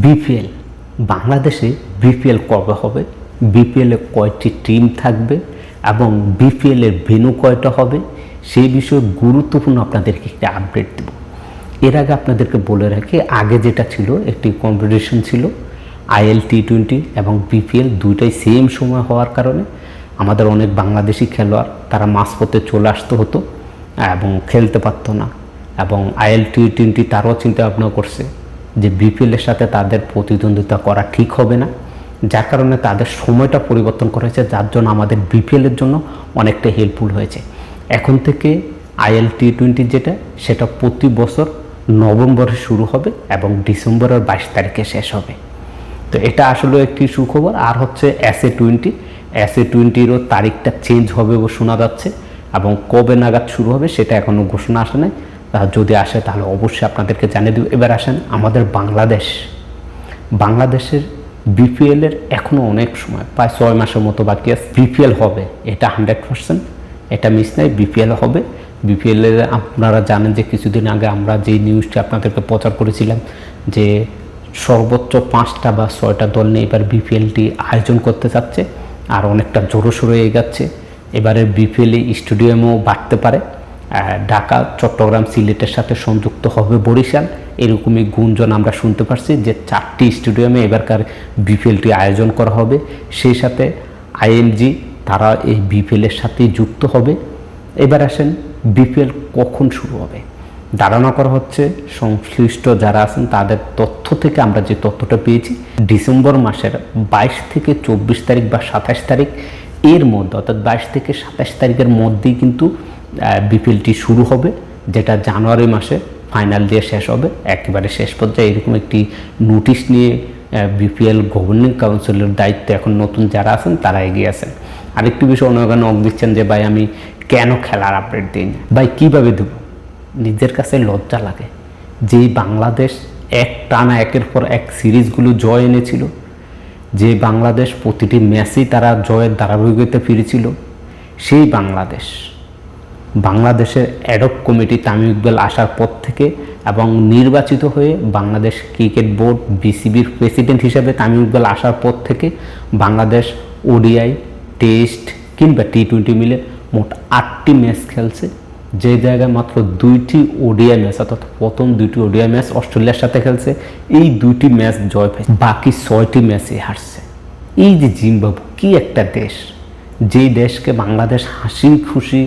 BPL বাংলাদেশে BPL কবে হবে, বিপিএলে কয়টি টিম থাকবে এবং বিপিএলের ভেন্যু কয়টা হবে সেই বিষয়ে গুরুত্বপূর্ণ আপনাদেরকে একটি আপডেট দেব। এর আগে আপনাদেরকে বলে রাখি, আগে যেটা ছিল একটি কম্পিটিশন ছিল আইএল টি20 এবং বিপিএল দুইটাই সেম সময় হওয়ার কারণে আমাদের অনেক বাংলাদেশি খেলোয়াড় তারা মাঝপথে চলে আসতে হতো এবং খেলতে পারতো না। এবং আইএল টি20 তারাও চিন্তা ভাবনা করছে যে বিপিএলের সাথে তাদের প্রতিদ্বন্দ্বিতা করা ঠিক হবে না, যার কারণে তাদের সময়টা পরিবর্তন করেছে, যার জন্য আমাদের বিপিএলের জন্য অনেকটা হেল্পফুল হয়েছে। এখন থেকে আইএল টি20 যেটা সেটা প্রতি বছর নভেম্বরে শুরু হবে এবং ডিসেম্বরের 22 তারিখে শেষ হবে। তো এটা আসলে একটি সুখবর। আর হচ্ছে SA20 তারিখটা চেঞ্জ হবে শোনা যাচ্ছে এবং কবে নাগাদ শুরু হবে সেটা এখনও ঘোষণা আসে নাই। যদি আসে তাহলে অবশ্যই আপনাদেরকে জানিয়ে দেব। এবার আসেন আমাদের বাংলাদেশের বিপিএলের এখনও অনেক সময়, প্রায় 6 মাসের মতো বাকি আছে। বিপিএল হবে, এটা 100%, এটা মিস নাই, বিপিএল হবে। বিপিএলের আপনারা জানেন যে কিছুদিন আগে আমরা যে নিউজটি আপনাদেরকে প্রচার করেছিলাম যে সর্বোচ্চ 5টা বা 6টা দল নিয়ে এবার বিপিএলটি আয়োজন করতে চাচ্ছে আর অনেকটা জোরসোর হয়ে যাচ্ছে। এবারে বিপিএলে স্টেডিয়ামও বাড়তে পারে, ঢাকা, চট্টগ্রাম, সিলেটের সাথে সংযুক্ত হবে বরিশাল, এরকমই গুঞ্জন আমরা শুনতে পারছি যে 4টি স্টেডিয়ামে এবারকার বিপিএলটি আয়োজন করা হবে। সেই সাথে আইএলজি তারা এই বিপিএলের সাথেই যুক্ত হবে। এবার আসেন বিপিএল কখন শুরু হবে, ধারণা করা হচ্ছে সংশ্লিষ্ট যারা আছেন তাদের তথ্য থেকে আমরা যে তথ্যটা পেয়েছি, ডিসেম্বর মাসের 22 থেকে 24 তারিখ বা 27 তারিখ এর মধ্যে, অর্থাৎ 22 থেকে 27 তারিখের মধ্যেই কিন্তু বিপিএলটি শুরু হবে, যেটা জানুয়ারি মাসে ফাইনাল দিয়ে শেষ হবে। একেবারে শেষ পর্যায়ে এরকম একটি নোটিশ নিয়ে বিপিএল গভর্নিং কাউন্সিলের দায়িত্বে এখন নতুন যারা আছেন তারা এগিয়ে আছেন। আরেকটি বিষয় অনেকে নক দিচ্ছেন যে ভাই আমি কেন খেলার আপডেট দিই না, ভাই কীভাবে দেব, নিজের কাছে লজ্জা লাগে। যেই বাংলাদেশ এক টানা একের পর এক সিরিজগুলো জয় এনেছিল, যে বাংলাদেশ প্রতিটি ম্যাচেই তারা জয়ের ধারাবাহিকতা ফিরেছিল, সেই বাংলাদেশের অ্যাডক কমিটি তামিম ইকবাল আসার পর থেকে এবং নির্বাচিত হয়ে বাংলাদেশ ক্রিকেট বোর্ড বিসিবির প্রেসিডেন্ট হিসেবে তামিম ইকবাল আসার পর থেকে বাংলাদেশ ওডিআই, টেস্ট কিংবা টি20 মিলে মোট 8টি ম্যাচ খেলছে, যে জায়গায় মাত্র 2টি ওডিআই ম্যাচ, অর্থাৎ প্রথম 2টি ওডিআই ম্যাচ অস্ট্রেলিয়ার সাথে খেলছে, এই 2টি ম্যাচ জয় পেয়েছে, বাকি 6টি ম্যাচে হারছে। এই যে জিম্বাবু, কি একটা দেশ, যেই দেশকে বাংলাদেশ হাসি খুশি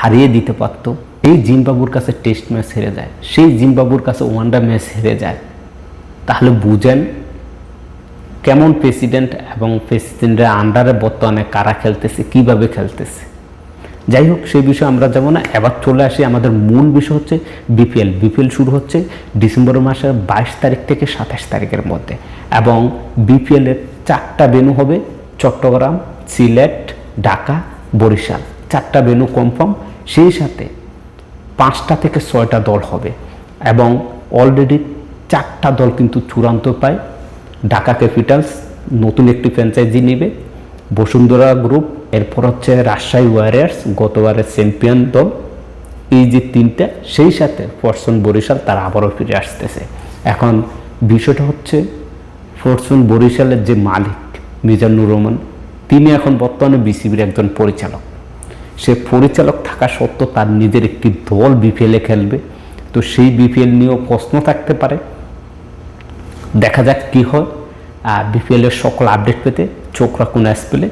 হারিয়ে দিতে পারতো, এই জিম্বাবুর কাছে টেস্ট ম্যাচ হেরে যায়, সেই জিম্বাবুর কাছে ওয়ানডে ম্যাচ হেরে যায়। তাহলে বুঝেন কেমন প্রেসিডেন্ট এবং প্রেসিডেন্টের আন্ডারে বর্তমানে কারা খেলতেছে, কিভাবে খেলতেছে। যাই হোক, সেই বিষয়ে আমরা যাব না। এবার চলে আসি আমাদের মূল বিষয় হচ্ছে বিপিএল শুরু হচ্ছে ডিসেম্বর মাসের 22 তারিখ থেকে 27 তারিখের মধ্যে এবং বিপিএলের 4টা ভেন্যু হবে, চট্টগ্রাম, সিলেট, ঢাকা, বরিশাল, 4টা ভেন্যু কনফার্ম। সেই সাথে 5টা থেকে 6টা দল হবে এবং অলরেডি 4টা দল কিন্তু চূড়ান্ত পায়। ঢাকা ক্যাপিটালস নতুন একটি ফ্র্যাঞ্চাইজি নেবে, বসুন্ধরা গ্রুপ, এরপর হচ্ছে রাজশাহী ওয়ারিয়র্স, গতবারের চ্যাম্পিয়ন দল, এই যে 3টা, সেই সাথে ফরচুন বরিশাল তারা আবারও ফিরে আসতেছে। এখন বিষয়টা হচ্ছে ফরচুন বরিশালের যে মালিক মিজানুর রহমান, তিনি এখন বর্তমানে বিসিবির একজন পরিচালক। সে পরিচালক থাকা সত্ত্বেও তার নিজের একটি দল বিপিএলে খেলবে, তো সেই বিপিএল নিয়েও প্রশ্ন থাকতে পারে। দেখা যাক কী হয়। বিপিএলের সকল আপডেট পেতে চোখ রাখুন অ্যাসপেলে।